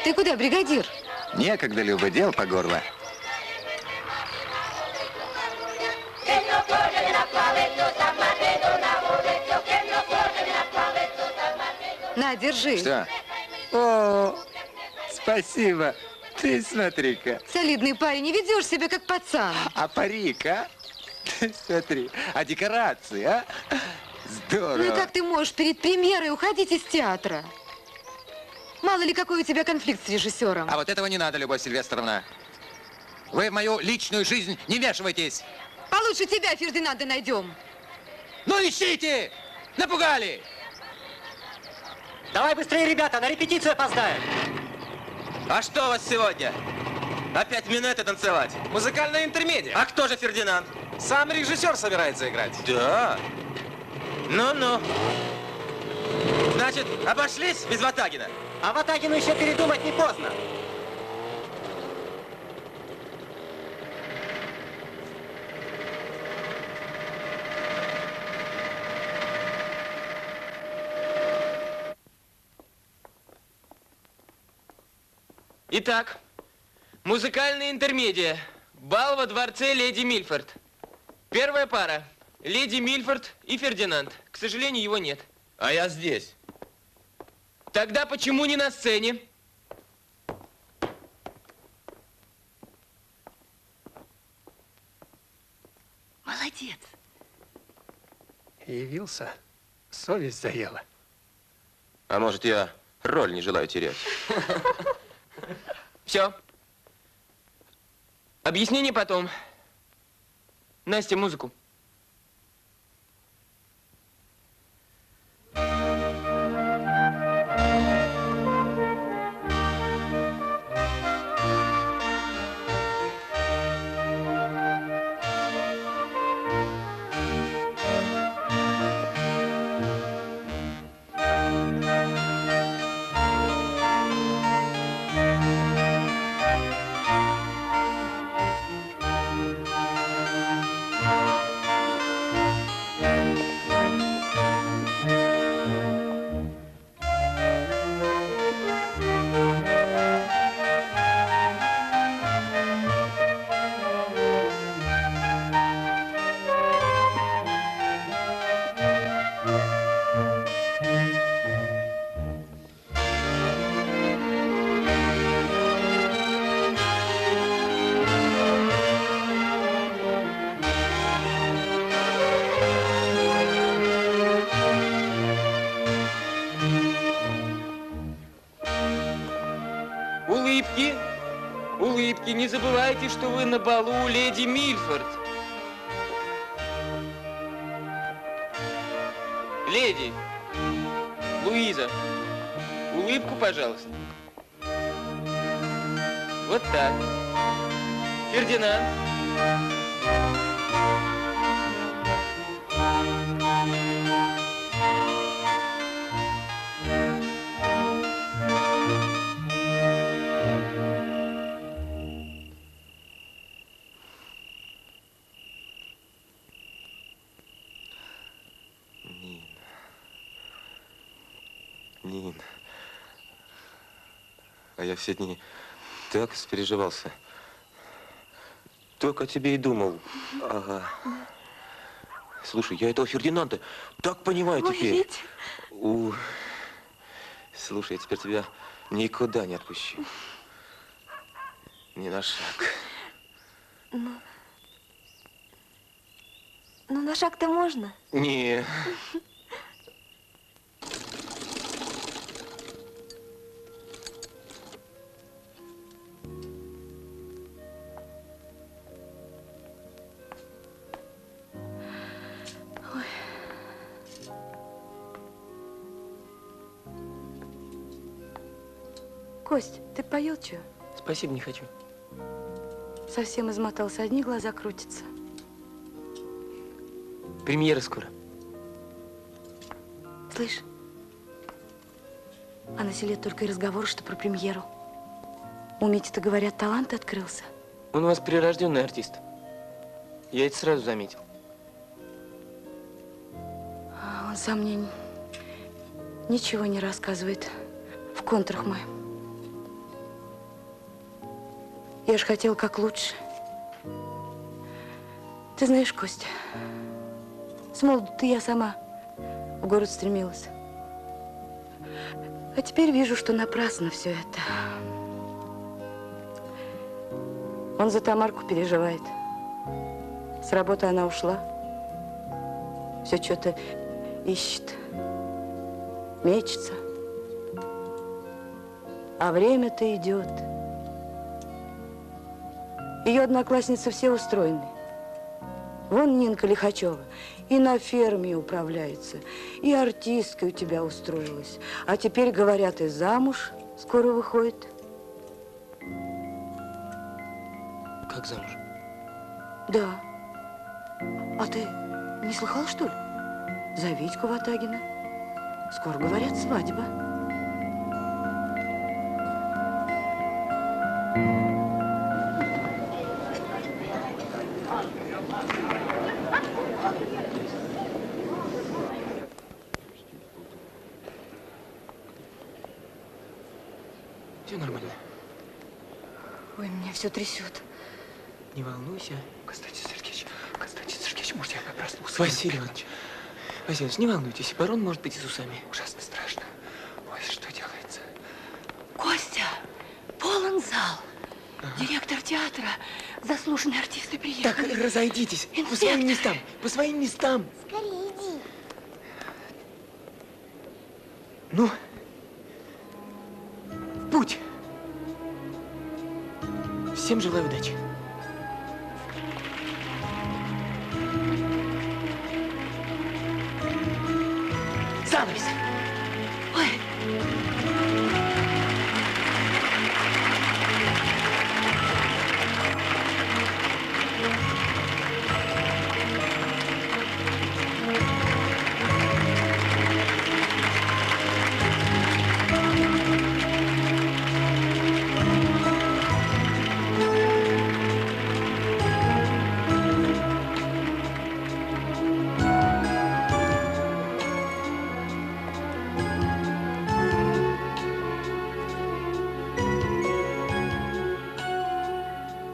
Ты куда, бригадир? Некогда, Люба, дел по горло. На, держи. Что? О, спасибо. Ты смотри-ка. Солидный парень, не ведешь себя как пацан. А парик, а? Ты смотри. А декорации, а? Здорово. Ну и как ты можешь перед премьерой уходить из театра? Мало ли, какой у тебя конфликт с режиссером. А вот этого не надо, Любовь Сильвестровна. Вы в мою личную жизнь не вмешивайтесь. Получше тебя, Фердинанда, найдем. Ну ищите! Напугали! Давай быстрее, ребята, на репетицию опоздаем. А что у вас сегодня? Опять минуты танцевать? Музыкальная интермедия. А кто же Фердинанд? Сам режиссер собирается играть. Да. Ну-ну. Значит, обошлись без Ватагина? А Ватагину еще передумать не поздно. Итак, музыкальная интермедия. Бал во дворце леди Мильфорд. Первая пара. Леди Мильфорд и Фердинанд. К сожалению, его нет. А я здесь. Тогда почему не на сцене? Молодец. Явился. Совесть заела. А может, я роль не желаю терять? Все. Объяснение потом. Настя, музыку. Улыбки. Улыбки. Не забывайте, что вы на балу у леди Мильфорд. Леди! Луиза! Улыбку, пожалуйста. Вот так. Фердинанд. Нин, а я все дни так переживался. Только о тебе и думал. Ага. Слушай, я этого Фердинанда так понимаю теперь. Слушай, я теперь тебя никуда не отпущу. Ни на шаг. Ну, на шаг-то можно? Не. Кость, ты поел что? Спасибо, не хочу. Совсем измотался, одни глаза крутятся. Премьера скоро. Слышь, а на селе только и разговор, что про премьеру. У Мити-то, говорят, талант открылся. Он у вас прирожденный артист. Я это сразу заметил. А он сам мне ничего не рассказывает. В контрах мы. Я ж хотела как лучше. Ты знаешь, Костя, с молоду-то я сама в город стремилась. А теперь вижу, что напрасно все это. Он за Тамарку переживает. С работы она ушла. Все что-то ищет. Мечется. А время-то идет. Ее одноклассницы все устроены. Вон Нинка Лихачева и на ферме управляется, и артисткой у тебя устроилась. А теперь, говорят, и замуж скоро выходит. Как замуж? Да. А ты не слыхал, что ли? За Витьку Ватагина. Скоро, говорят, свадьба. Все нормально. Ой, меня все трясет. Не волнуйся. Константин Сергеевич, может, я проснулся? Василий Иванович, не волнуйтесь, барон может быть и с усами. Ужасно страшно. Ой, что делается? Костя, полон зал. Директор театра, заслуженные артисты приехали. Так, разойдитесь. По своим местам. По своим местам. Скорее иди. Ну, в путь. Всем желаю удачи. Занавес. Ой.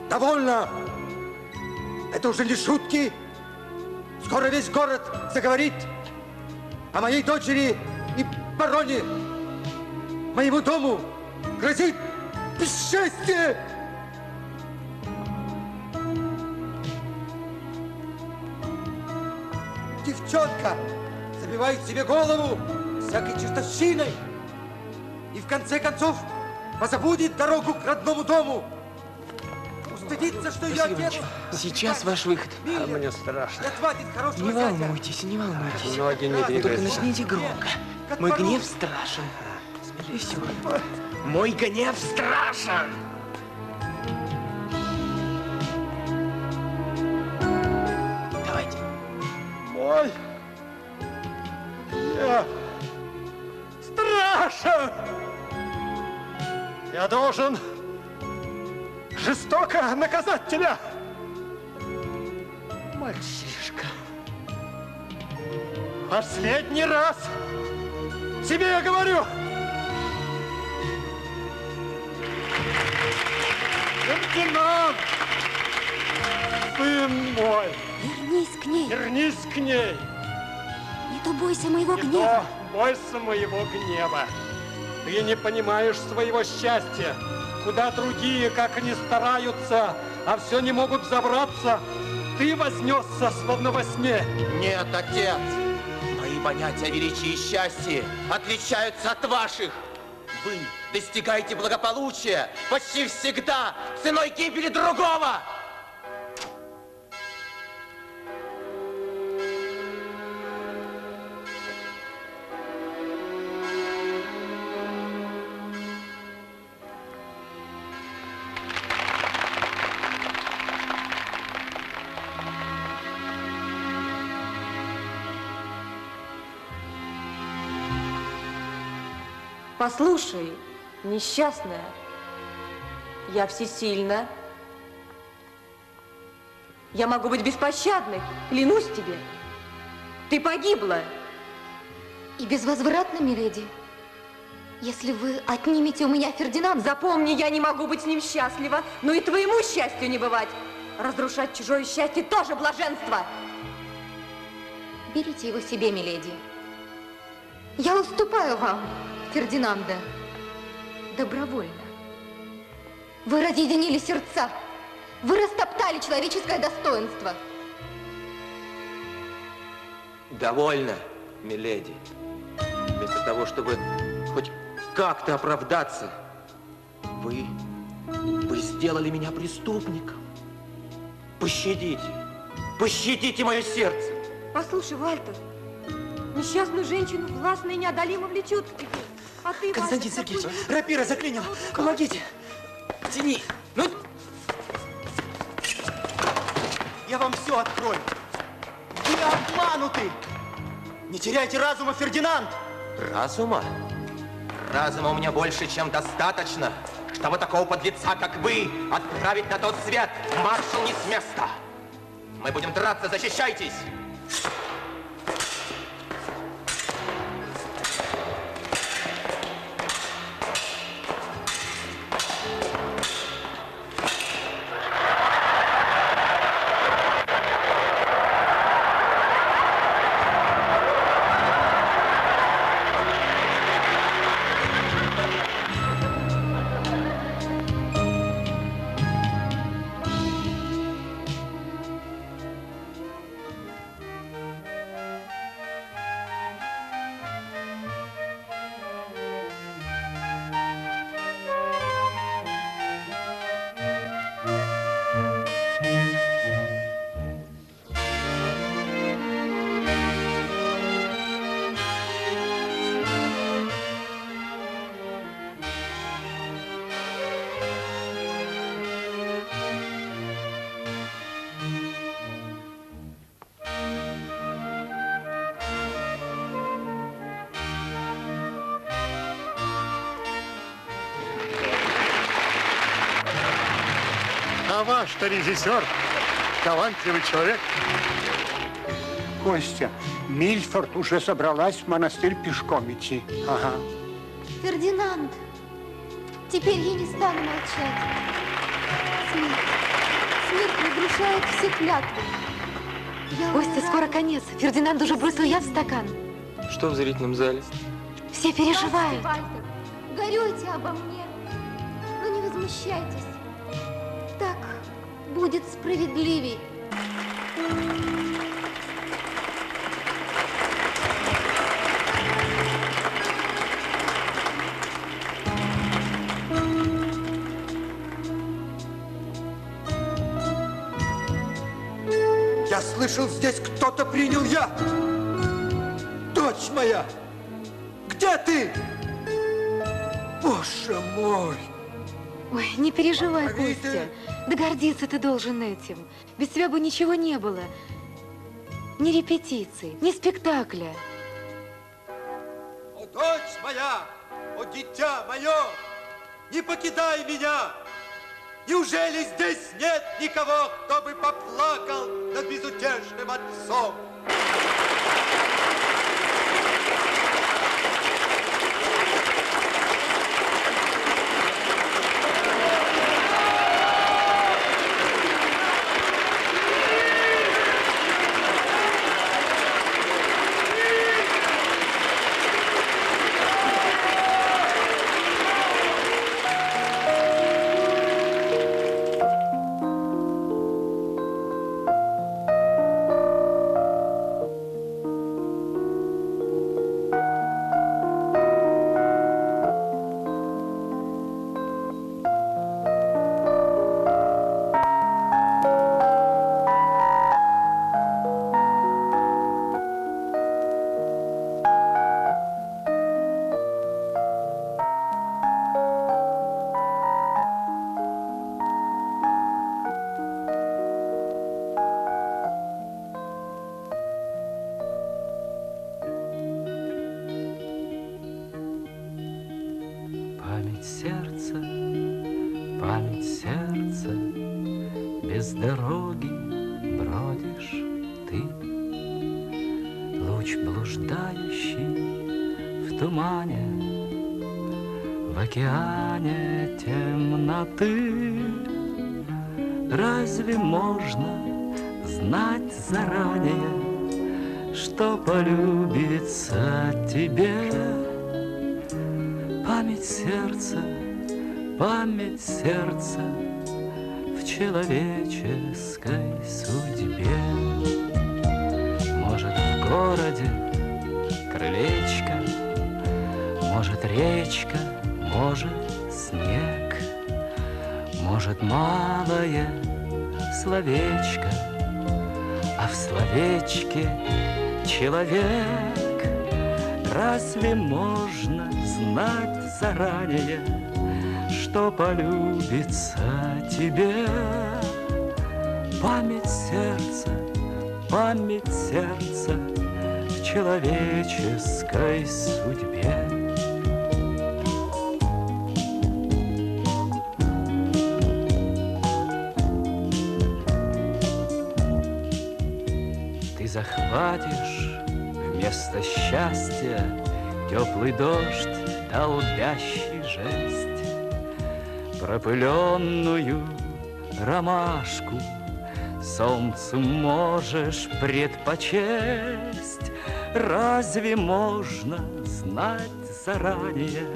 Довольно! Это уже не шутки. Скоро весь город заговорит о моей дочери и бароне. Моему дому грозит бесчестье. Девчонка забивает себе голову всякой чертовщиной и в конце концов позабудет дорогу к родному дому. стыдиться, что ее Василий отец... Иванович, сейчас ваш выход. А мне страшно. Да хватит хорошего Не зятя. волнуйтесь, не волнуйтесь. Ноги не Вы только двигаются. начните громко. Мой гнев страшен. И все. Мой гнев страшен. Давайте. Мой гнев страшен. Я должен жестоко наказать тебя. Мальчишка. Последний раз тебе я говорю. Фердинанд, сын мой. Вернись к ней. Вернись к ней. Не то бойся моего Не гнева. то бойся моего гнева. Ты не понимаешь своего счастья. Куда другие, как они стараются, а все не могут забраться, ты вознесся, словно во сне. Нет, отец. Мои понятия величия и счастья отличаются от ваших. Вы достигаете благополучия почти всегда ценой гибели другого. Послушай, несчастная, я всесильна. Я могу быть беспощадной, клянусь тебе. Ты погибла. И безвозвратно, миледи. Если вы отнимете у меня Фердинанда... Запомни, я не могу быть с ним счастлива, но и твоему счастью не бывать. Разрушать чужое счастье тоже блаженство. Берите его себе, миледи. Я уступаю вам Фердинанда. Добровольно. Вы разъединили сердца. Вы растоптали человеческое достоинство. Довольно, миледи. Вместо того, чтобы хоть как-то оправдаться, вы сделали меня преступником. Пощадите мое сердце. Послушай, Вальтер, несчастную женщину властно и неодолимо влечет к тебе. А ты, Константин Вальтер, Сергеевич, какой- рапира заклинила. Помогите. Тяни. Ну, Я вам все открою. Вы обмануты. Не теряйте разума, Фердинанд. Разума? Разума у меня больше, чем достаточно, чтобы такого подлеца, как вы, отправить на тот свет. Маршал не с места. Мы будем драться, защищайтесь. А ваш-то режиссер талантливый человек. Костя, Мильфорд уже собралась в монастырь пешком идти. Ага. Фердинанд, теперь я не стану молчать. Смерть разрушает все клятвы. Костя, скоро конец. Фердинанд уже бросил яд в стакан. Что в зрительном зале? Все переживают. Вальтер, горюйте обо мне, но не возмущайтесь. Так будет справедливей. слышал, здесь кто-то принял яд. Дочь моя, где ты? Боже мой! Ой, не переживай, Маргарита! Костя. Да гордиться ты должен этим. Без тебя бы ничего не было. Ни репетиций, ни спектакля. О, дочь моя! О, дитя мое! Не покидай меня! Неужели здесь нет никого, кто бы поплакал над безутешным отцом? Память сердца, без дороги бродишь ты, луч блуждающий в тумане, в океане темноты. Разве можно знать заранее, что полюбится тебе? Память сердца в человеческой судьбе. Может, в городе крылечко, может, речка, может, снег, может, малое словечко, а в словечке человек. Разве можно знать заранее, что полюбится тебе? Память сердца в человеческой судьбе. Ты захватишь вместо счастья теплый дождь, долбящий жесть, пропыленную ромашку солнцу можешь предпочесть. Разве можно знать заранее,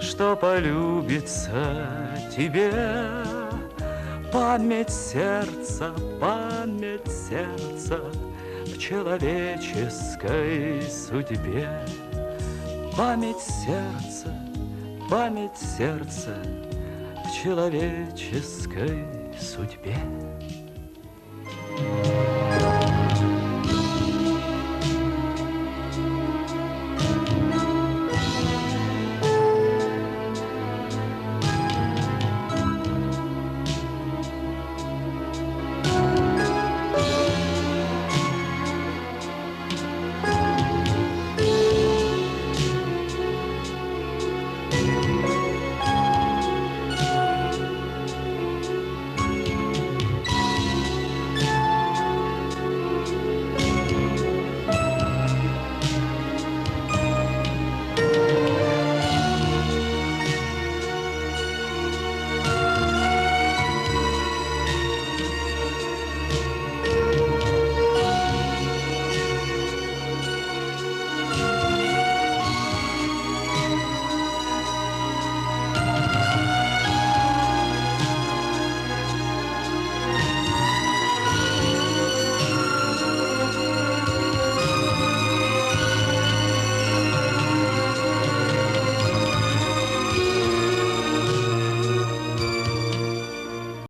что полюбится тебе? Память сердца в человеческой судьбе. Память сердца в человеческой судьбе.